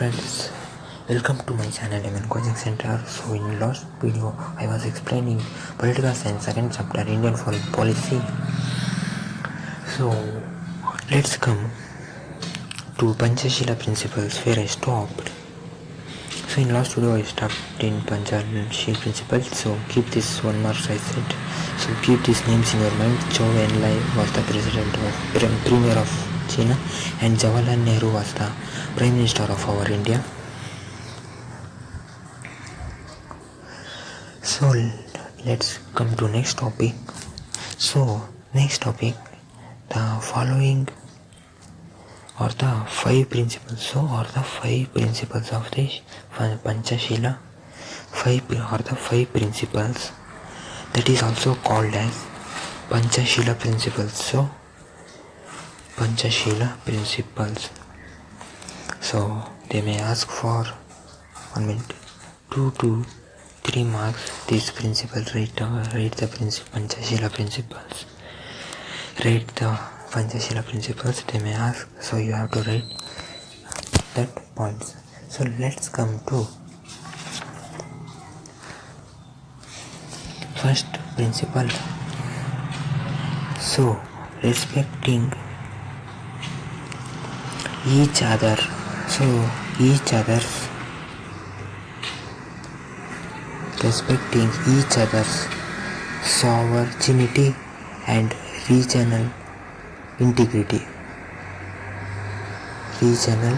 friends, welcome to my channel MN Coaching Center. So in last video I was explaining political science second chapter Indian foreign policy. So let's come to Panchashila principles where I stopped. So in last video I stopped in Panchashila principles. So keep this one mark I said. So keep these names in your mind. Zhou Enlai was the premier of China and Jawaharlal Nehru was the Prime Minister of our India. So let's come to next topic. So next topic, the following or the five principles. So or the five principles of this Panchashila. Five principles that is also called as Panchashila principles. So Panchashila principles. So they may ask for 1 minute 2 to 3 marks. These principles, write the Panchashila principles. Write the Panchashila principles. They may ask, so you have to write that points. So let's come to first principle. So respecting each other. So respecting each other's sovereignty and regional integrity. Regional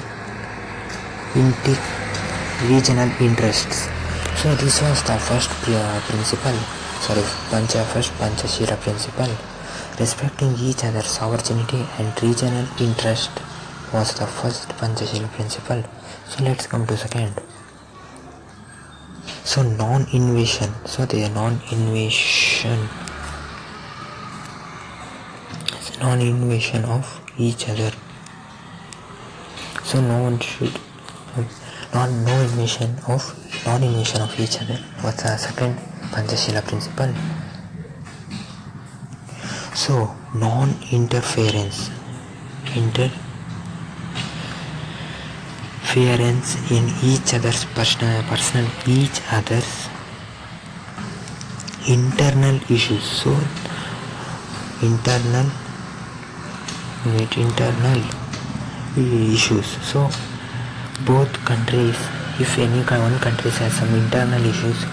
interests. So this was the first principle. First Panchashila principle. Respecting each other's sovereignty and regional interest was the first Panchashila principle. So let's come to second. So non-invasion. So the non-invasion of each other. So no invasion of each other was the second Panchashila principle. So non-interference in each other's internal issues. So internal issues. So both countries, if one country has some internal issues,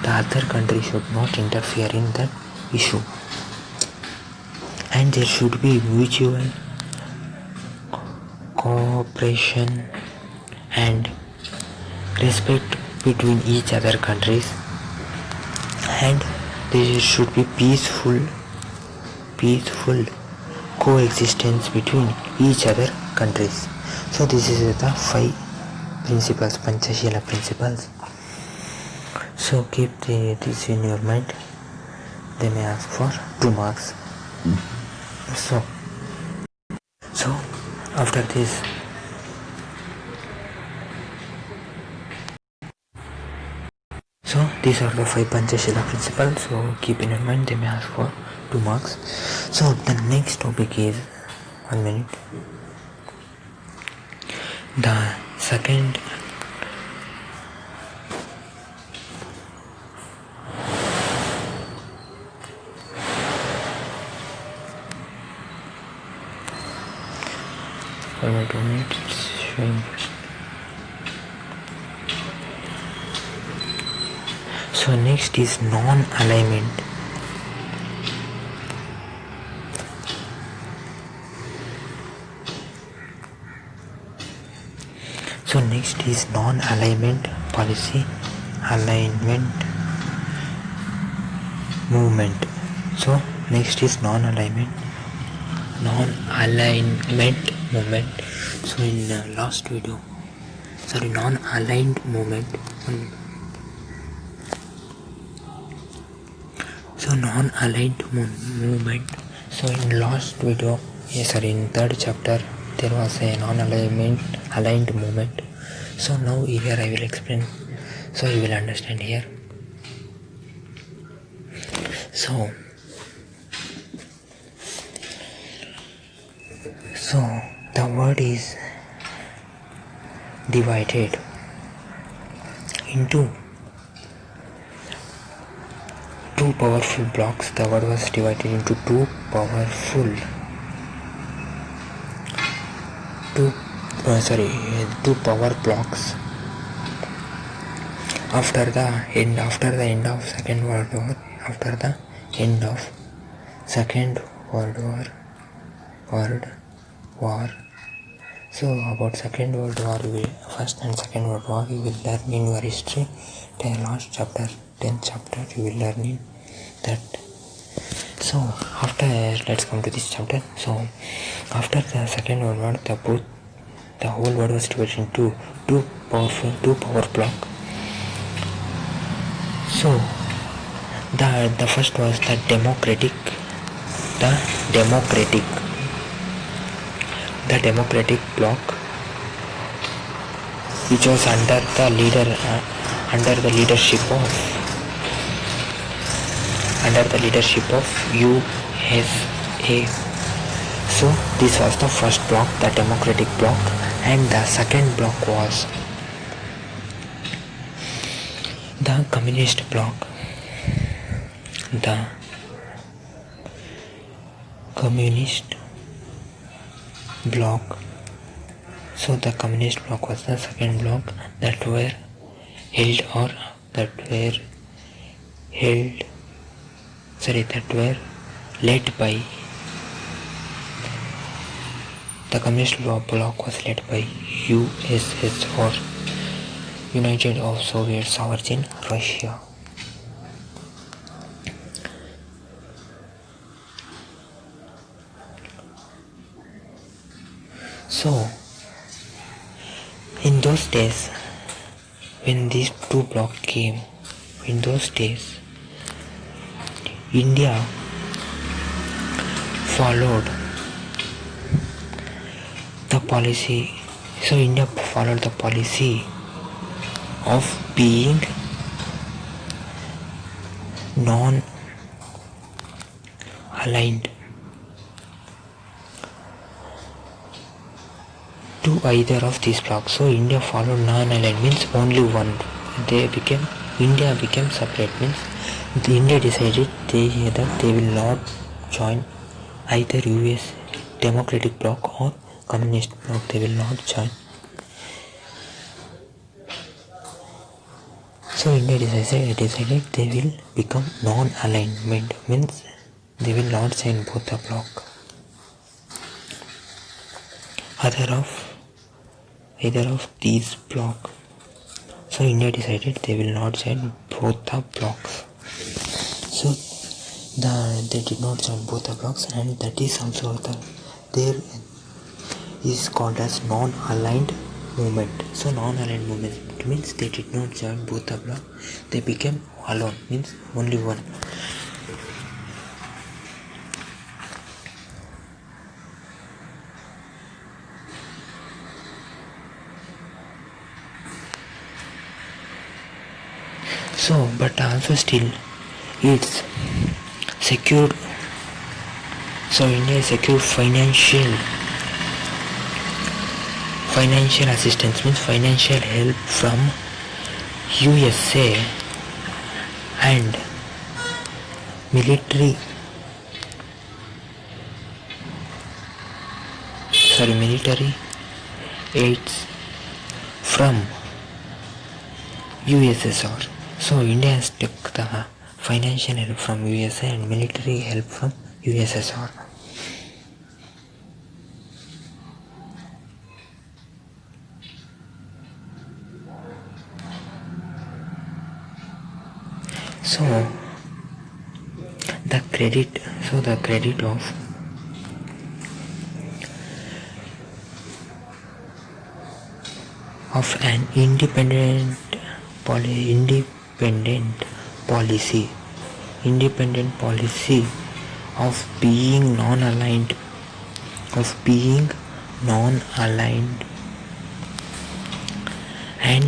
the other country should not interfere in that issue, and there should be mutual cooperation and respect between each other countries, and there should be peaceful coexistence between each other countries. So this is the five principles, Panchashila principles. So keep this in your mind. They may ask for 2 marks. So after this, so these are the 5 Panchashila principles. So keep in your mind, they may ask for 2 marks. So the next topic is 1 minute. The second showing. So next is non-alignment. So next is non-alignment policy, alignment movement. So next is non-alignment movement. So in last video, non-aligned movement. So non-aligned movement. So in last video, in third chapter, there was a non-aligned movement. So now here I will explain, so you will understand here. So the word is divided into two powerful blocks. The world was divided into two power blocks after the end of Second World War. After the end of Second World War. So about Second World War, First and Second World War, you will learn in your history. The last chapter, 10th chapter, you will learn in that. So after, let's come to this chapter. So after the Second World War, the whole world was divided into two power block. So the first was the democratic bloc, which was under the leadership of USA. So this was the first bloc, the democratic bloc, and the second bloc was the communist bloc. The communist bloc. So the communist bloc was the second bloc that were led by, the communist bloc was led by USSR, United of Soviet Sovereign Russia. So in those days, when these two blocks came, in those days, India followed the policy. So India followed the policy of being non-aligned to either of these blocks. So India followed non-aligned, means only one. India became separate, means India decided that they will not join either US democratic bloc or communist bloc. They will not join. So India decided they will become non-alignment, means they will not join both the bloc. Either of these blocks. So India decided they will not join both the blocks. So they did not join both the blocks, and that is also there is called as non-aligned movement. So non-aligned movement means they did not join both the blocks. They became alone, means only one. So, but also still, it's secured. So India secured financial assistance, means financial help from USA and military aids from USSR. So India has took the financial help from USA and military help from USSR. So the credit of an independent policy of being non-aligned and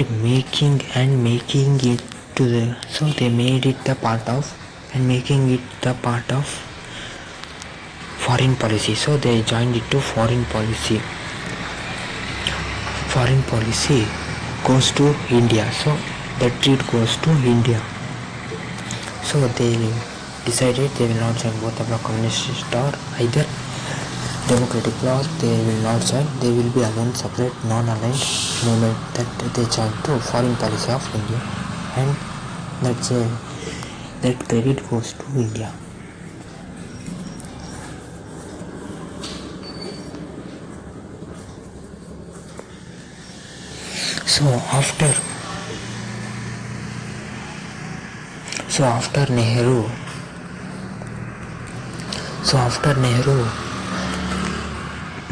making it to the, so they made it the part of and making it the part of foreign policy. So they joined it to foreign policy. foreign policy goes to India. So that treat goes to India. So they decided they will not join both the bloc, communist or either democratic bloc. They will not join. They will be alone, separate, non-aligned movement that they join to foreign policy of India, and that credit goes to India. So after Nehru,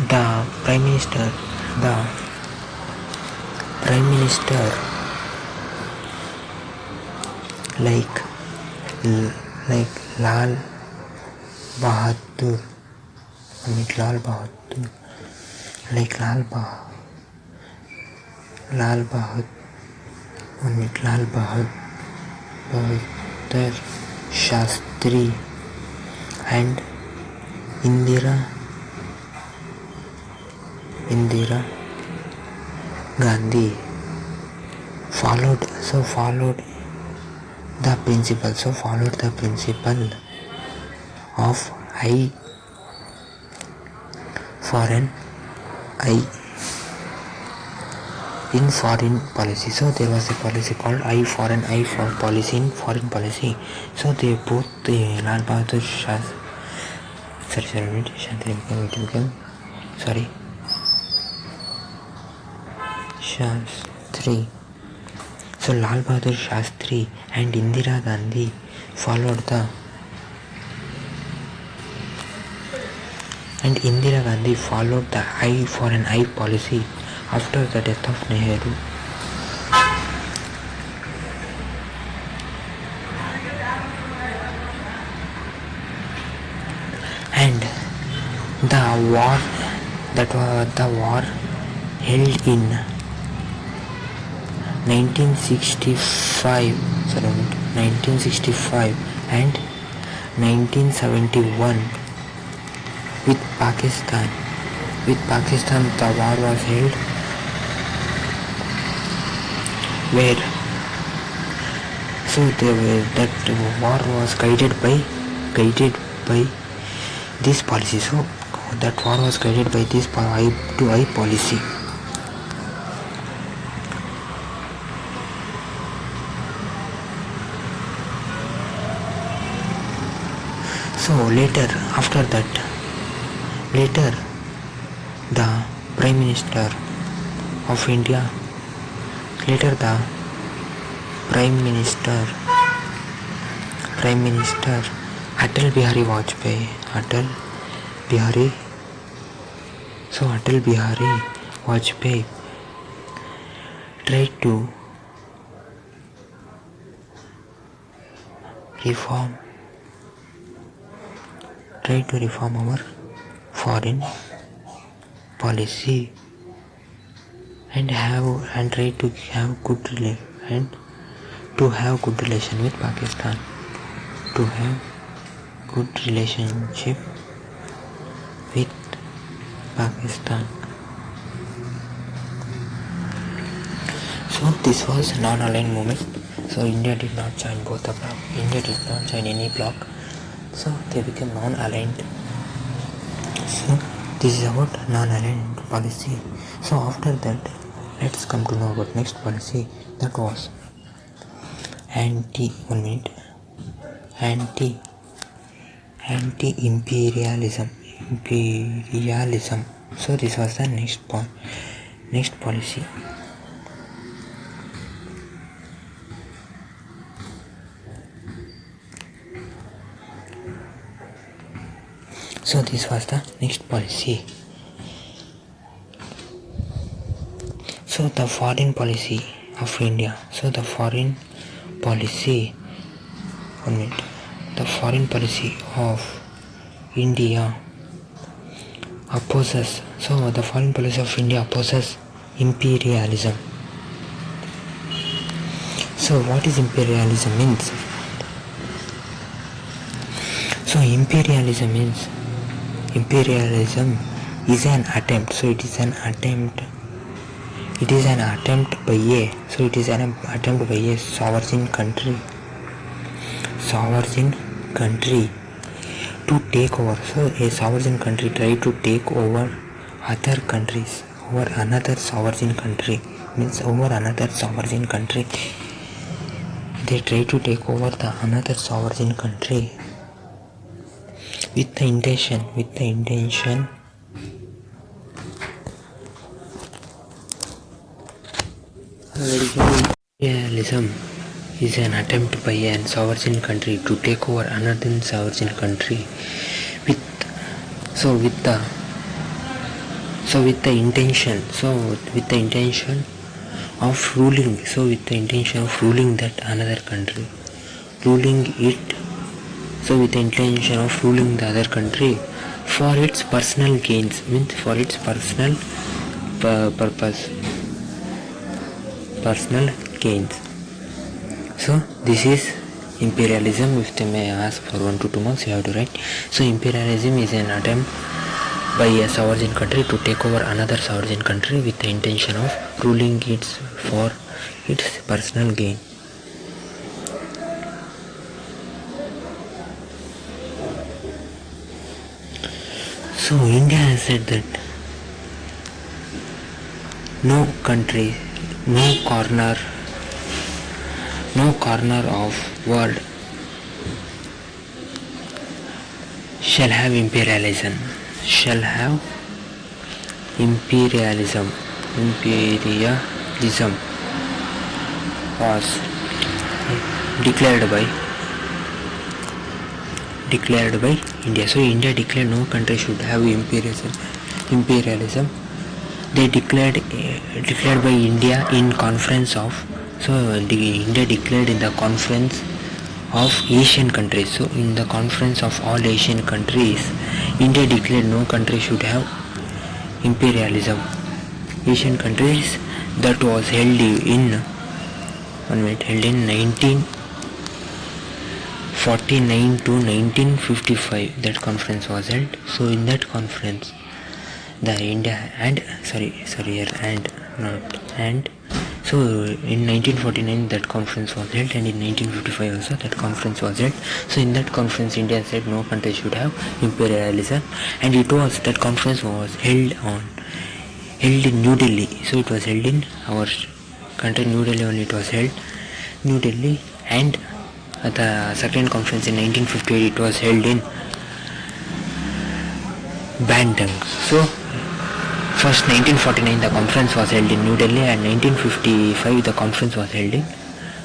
the prime minister like Lal Bahadur, Lal Bahadur Shastri and Indira Gandhi followed the principle of eye for an eye in foreign policy. So there was a policy called eye for an eye for policy in foreign policy. So they both Lal Bahadur Shastri. So Lal Bahadur Shastri and Indira Gandhi followed the eye for an eye policy after the death of Nehru. And the war held in 1965 and 1971 with Pakistan. The war was held where that war was guided by this policy. So that war was guided by this eye to eye policy. So later the Prime Minister of India, Prime Minister Atal Bihari Vajpayee tried to reform our foreign policy and try to have good relation with Pakistan, to have good relationship with Pakistan. So this was non-aligned movement. So India did not join both the bloc. India did not join any bloc. So they became non-aligned. So this is about non-aligned policy. So after that, let's come to know about next policy, that was anti-imperialism. So this was the next policy. So this was the next policy. So the foreign policy of India. The foreign policy of India opposes. So the foreign policy of India opposes imperialism. So what is imperialism means? So imperialism is an attempt. So it is an attempt it is an attempt by a sovereign country to take over. So a sovereign country try to take over other countries, over another sovereign country, means over another sovereign country. They try to take over the another sovereign country with the intention imperialism is an attempt by a sovereign country to take over another sovereign country with the intention of ruling, that another country, ruling it, with the intention of ruling the other country for its personal gains, means for its personal personal gains. So this is imperialism. If they may ask for 1 to 2 months, you have to write. So imperialism is an attempt by a sovereign country to take over another sovereign country with the intention of ruling it for its personal gain. So India has said that no country, no corner of world shall have imperialism was declared by India. So India declared no country should have imperialism. They declared by India in conference of, India declared in the conference of Asian countries. So in the conference of all Asian countries, India declared no country should have imperialism. Asian countries, that was held in 1949 to 1955. That conference was held. So in that conference, the India so in 1949 that conference was held, and in 1955 also that conference was held. So in that conference, India said no country should have imperialism, and that conference was held in New Delhi. So it was held in our country, New Delhi only it was held, New Delhi. And at the second conference in 1958 it was held in Bandung. So first 1949 the conference was held in New Delhi, and 1955 the conference was held in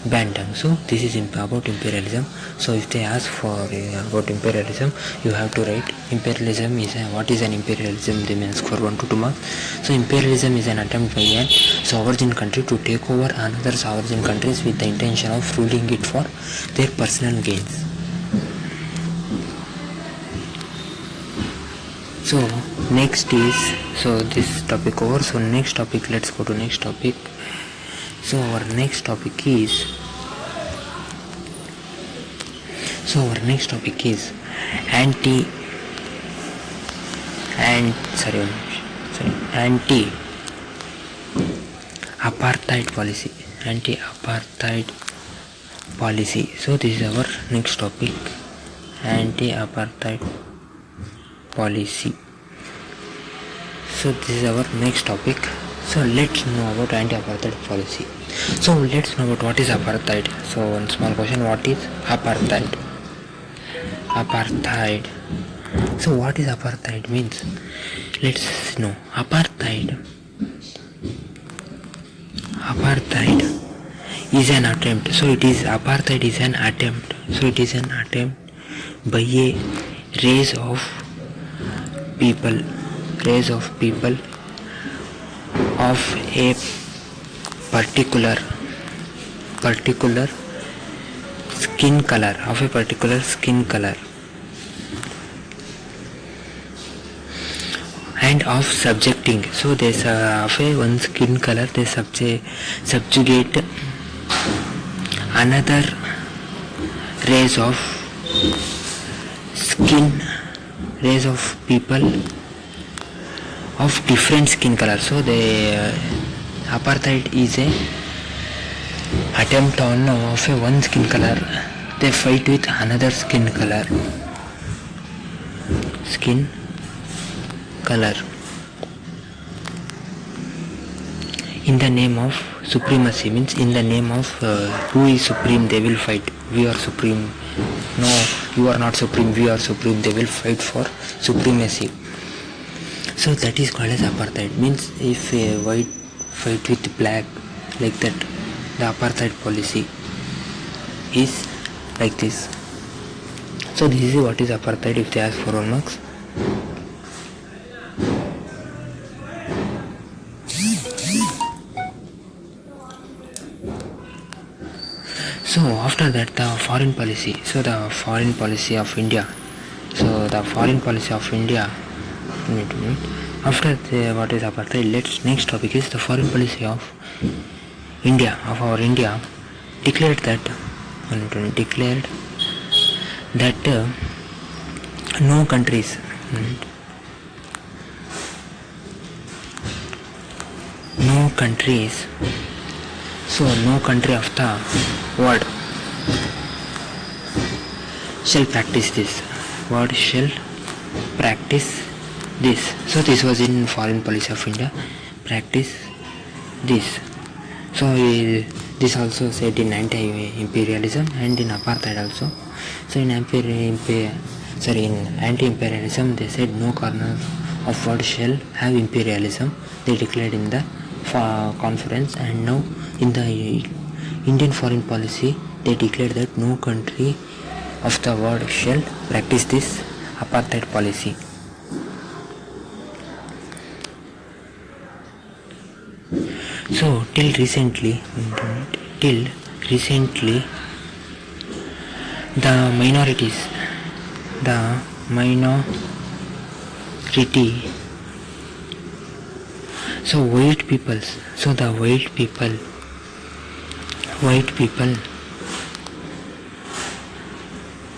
Bandung. So this is about imperialism. So if they ask for about imperialism, you have to write imperialism is what is an imperialism, they means for 1 to 2 marks. So imperialism is an attempt by a sovereign country to take over another sovereign countries with the intention of ruling it for their personal gains. So next is, this topic over. So next topic, let's go to next topic. So our next topic is anti-apartheid policy. So this is our next topic, anti-apartheid policy. So this is our next topic. So let's know about anti-apartheid policy. So let's know about what is apartheid. So one small question, what is apartheid? So what is apartheid means? Let's know. Apartheid is an attempt. So apartheid is an attempt. So it is an attempt by a race of people of a particular skin color, and of subjecting. So there's of a one skin color, they subjugate another race of people of different skin color. So they Apartheid is a attempt on of a one skin color. They fight with another skin color. In the name of supremacy, means in the name of who is supreme, they will fight. We are supreme. No, you are not supreme. We are supreme. They will fight for supremacy. So that is called as apartheid. Means if a white fight with black, like that, the apartheid policy is like this. So this is what is apartheid if they ask for 1 marks. So after that, the foreign policy. So the foreign policy of India. After what is apartheid, next topic is the foreign policy of India. Declared that no countries no country of the world shall practice this. So this was in foreign policy of India. Practice this. So this also said in anti-imperialism and in apartheid also. So in anti-imperialism they said no corner of world shall have imperialism. They declared in the conference, and now in the Indian foreign policy they declared that no country of the world shall practice this apartheid policy. So till recently the minority,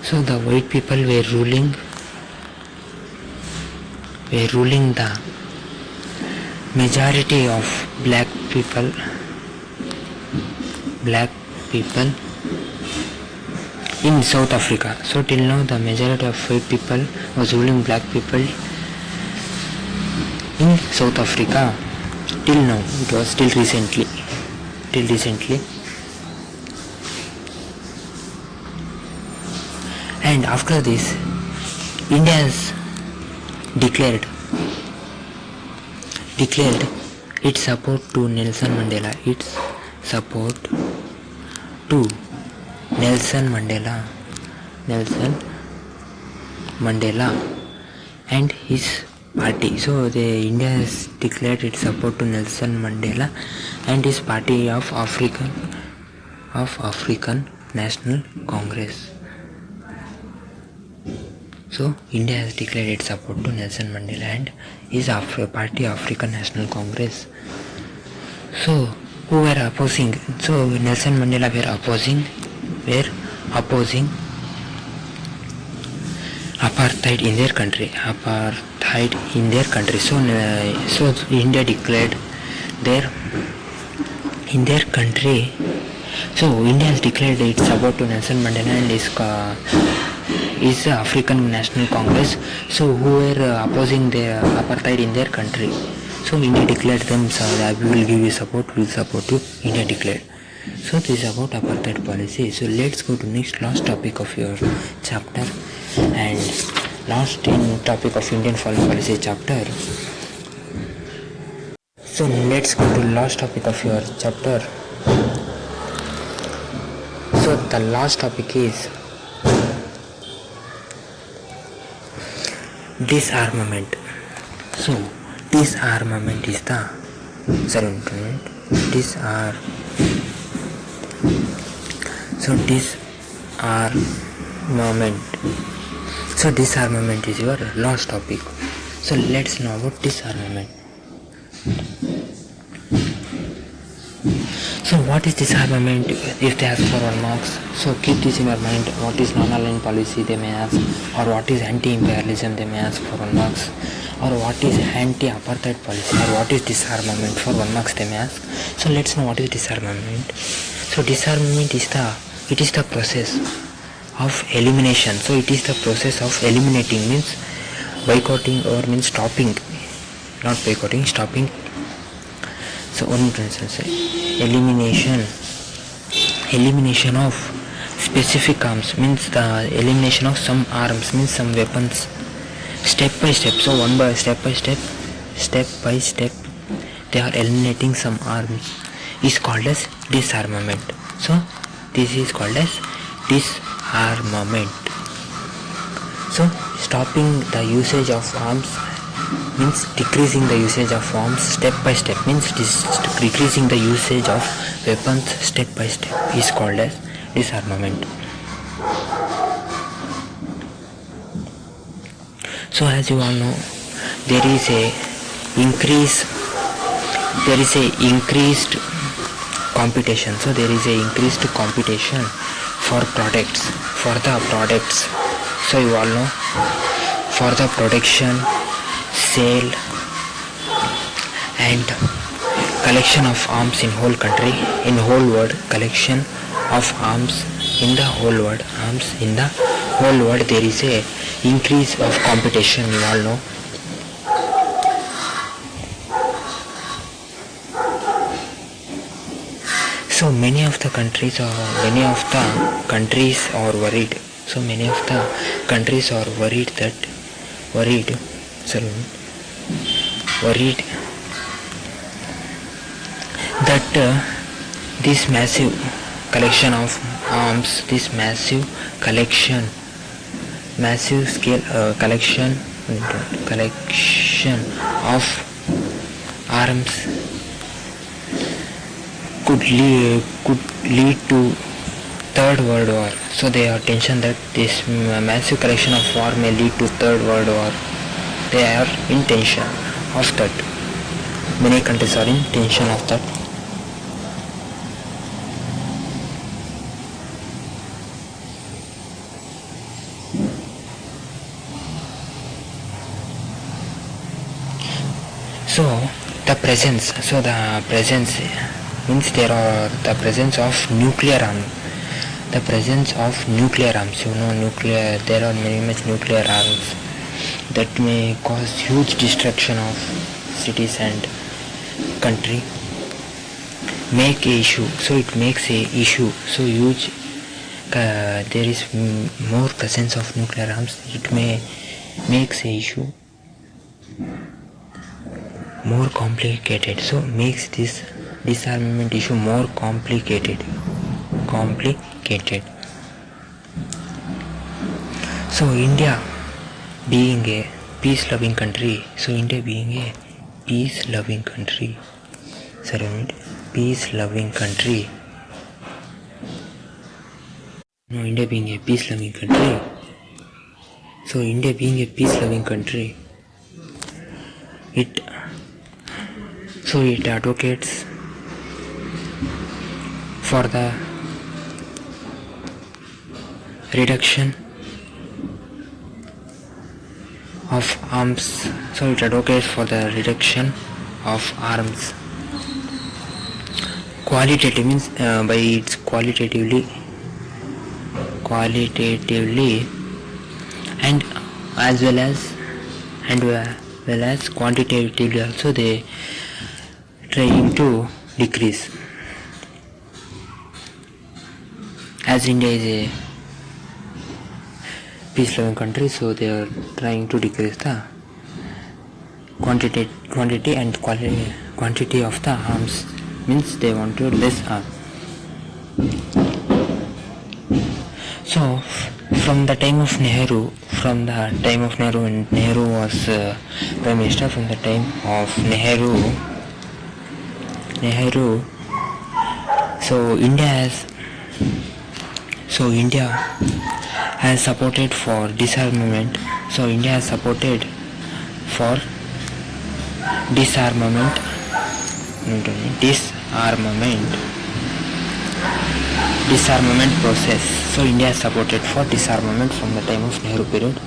so white people were ruling the majority of black people in South Africa. So till now the majority of white people was ruling black people in South Africa. Till now, it was till recently. And after this, India has declared its support to Nelson Mandela. And his party. So India has declared its support to Nelson Mandela and his party of African National Congress. So India has declared its support to Nelson Mandela and his party African National Congress. So who were opposing? So Nelson Mandela were opposing apartheid in their country. So India declared in their country. So India has declared its support to Nelson Mandela and is African National Congress. So who were opposing the apartheid in their country. So India declared them, so we will give you support, we will support you. India declared. So this is about apartheid policy. So let's go to last topic of your chapter, and last in topic of Indian foreign policy chapter. So let's go to last topic of your chapter. So the last topic is disarmament. So disarmament is the disarmament. So disarmament is your last topic. So let's know about disarmament. So what is disarmament if they ask for 1 marks? So keep this in your mind. What is non-aligned policy they may ask, or what is anti-imperialism they may ask for 1 marks, or what is anti-apartheid policy, or what is disarmament for 1 marks they may ask. So let's know what is disarmament. So disarmament is the process of elimination. So it is the process of eliminating, means boycotting or means stopping, not boycotting, stopping. So one instance, elimination of specific arms, means the elimination of some arms, means some weapons, step by step. So step by step they are eliminating some arms is called as disarmament. So this is called as disarmament. So stopping the usage of arms means decreasing the usage of arms step by step, means decreasing the usage of weapons step by step is called as disarmament. So as you all know, there is a increased competition. So there is a increased competition for the products. So you all know, for the production, sale and collection of arms in whole country, in whole world, collection of arms in the whole world, there is a increase of competition, you all know. So many of the countries are worried. So many of the countries are worried that this massive collection of arms, this massive scale collection of arms could lead to Third World War. So they are tension that this massive collection of war may lead to Third World War. They are in tension of that. Many countries are in tension of that. So the presence means there are the presence of nuclear arms. The presence of nuclear arms, there are many much nuclear arms that may cause huge destruction of cities and country. Make a issue. So it makes a issue so huge. There is more presence of nuclear arms. It makes a issue more complicated. So makes this disarmament issue more complicated. So India being a peace-loving country. India being a peace-loving country. So India being a peace-loving country. It advocates for the reduction of arms. So it advocates for the reduction of arms. Qualitative means by its qualitatively and as well as quantitatively also they trying to decrease. As India is a peace-loving country, so they are trying to decrease the quantity and quantity of the arms, means they want to less arms. So from the time of Nehru, when Nehru was Prime Minister, from the time of Nehru, so India has supported for disarmament. So India has supported for disarmament disarmament process. So India supported for disarmament from the time of Nehru period.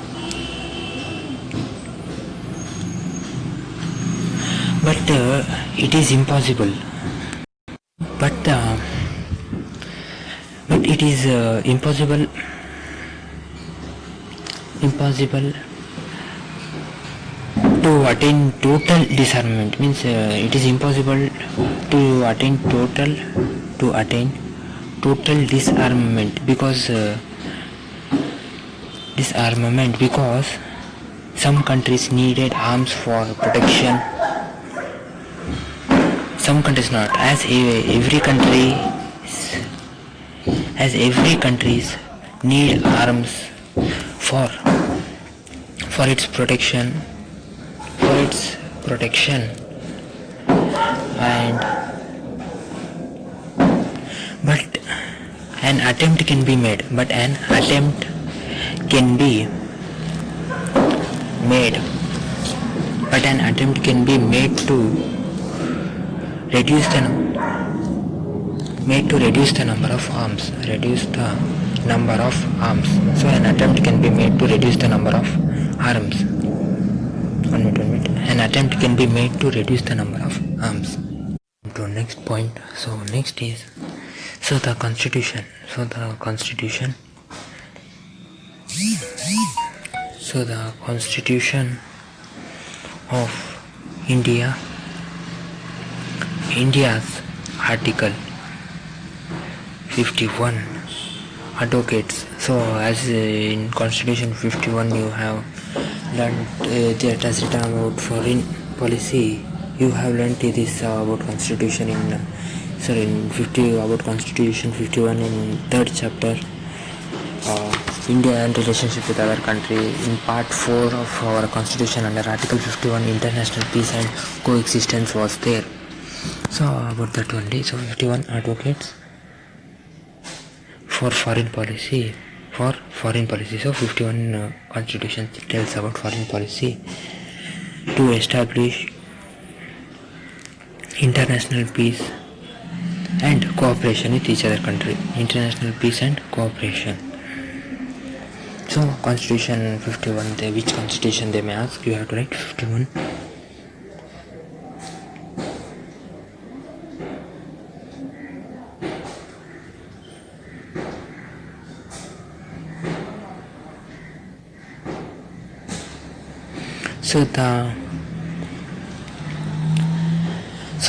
But it is impossible. But it is impossible to attain total disarmament. Means it is impossible to attain total disarmament because some countries needed arms for protection, some countries not, as every countries need arms for its protection, and but an attempt can be made to reduce the number of arms. So an attempt can be made to reduce the number of arms. An attempt can be made to reduce the number of arms. To next point. So next is the constitution. So the constitution of India's Article 51 advocates. So as in Constitution 51 you have learned that as written about foreign policy. You have learnt this about Constitution about Constitution 51 in 3rd chapter, India and relationship with other country. In part 4 of our Constitution under Article 51, international peace and coexistence was there. So about that only. So 51 advocates for foreign policy. So 51 Constitution tells about foreign policy to establish international peace and cooperation with each other country. International peace and cooperation. So Constitution 51, which constitution they may ask, you have to write 51. So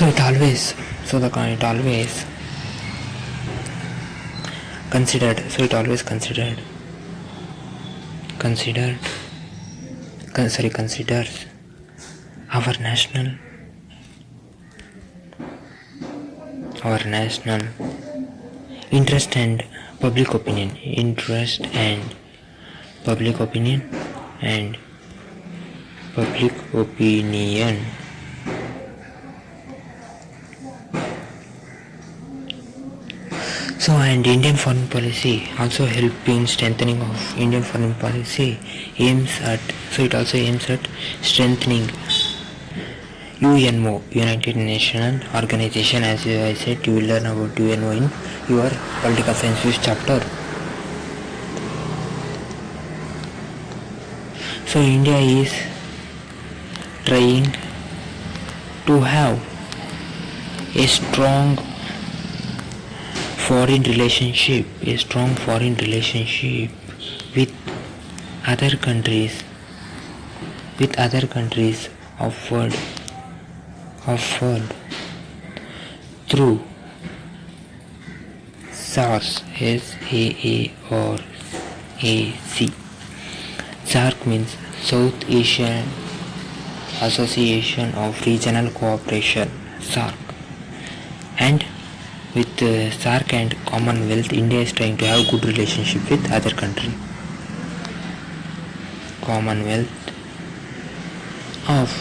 it always considers our national interest and public opinion So and Indian foreign policy also help in strengthening of Indian foreign policy aims at strengthening UNO, United Nations Organization. As I said, you will learn about UNO in your political science chapter. So India is trying to have a strong foreign relationship with other countries of world through SARC. SARC means South Asian Association of Regional Cooperation, SARC. And with SARC and Commonwealth, India is trying to have good relationship with other country. Commonwealth of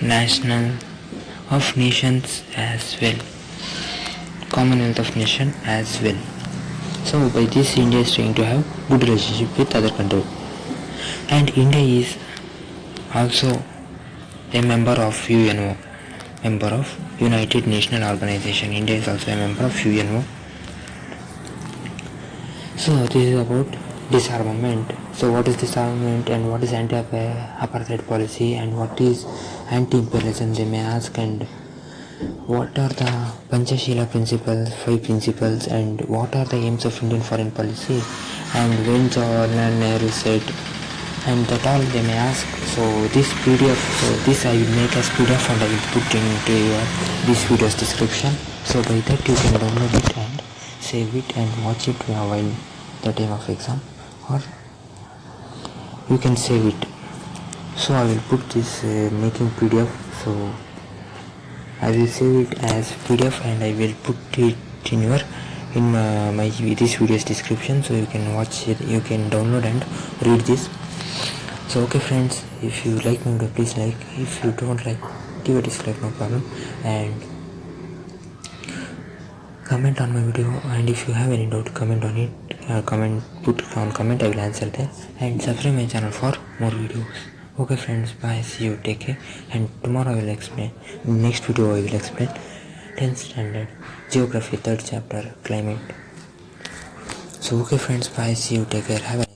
nations as well. Commonwealth of Nations as well. So by this, India is trying to have good relationship with other country. And India is also a member of UNO, member of United Nations Organization. India is also a member of UNO. So this is about disarmament. So what is disarmament and what is anti-apartheid policy and what is anti-imperialism, they may ask, and what are the Panchashila principles, 5 principles, and what are the aims of Indian foreign policy, and when Jawaharlal Nehru said, and that all they may ask. So this PDF, so this I will make as PDF and I will put into this video's description. So by that you can download it and save it and watch it while the time of exam, or you can save it. So I will put this making PDF. So I will save it as PDF and I will put it in my this video's description, so you can watch it, you can download and read this. So okay friends, if you like my video, please like. If you don't like, give a dislike, no problem. And comment on my video, and if you have any doubt, comment on it. Put on comment, I will answer that. And subscribe my channel for more videos. Okay friends, bye, see you, take care. And tomorrow I will explain, next video I will explain 10th standard geography 3rd chapter climate. So okay friends, bye, see you, take care, have a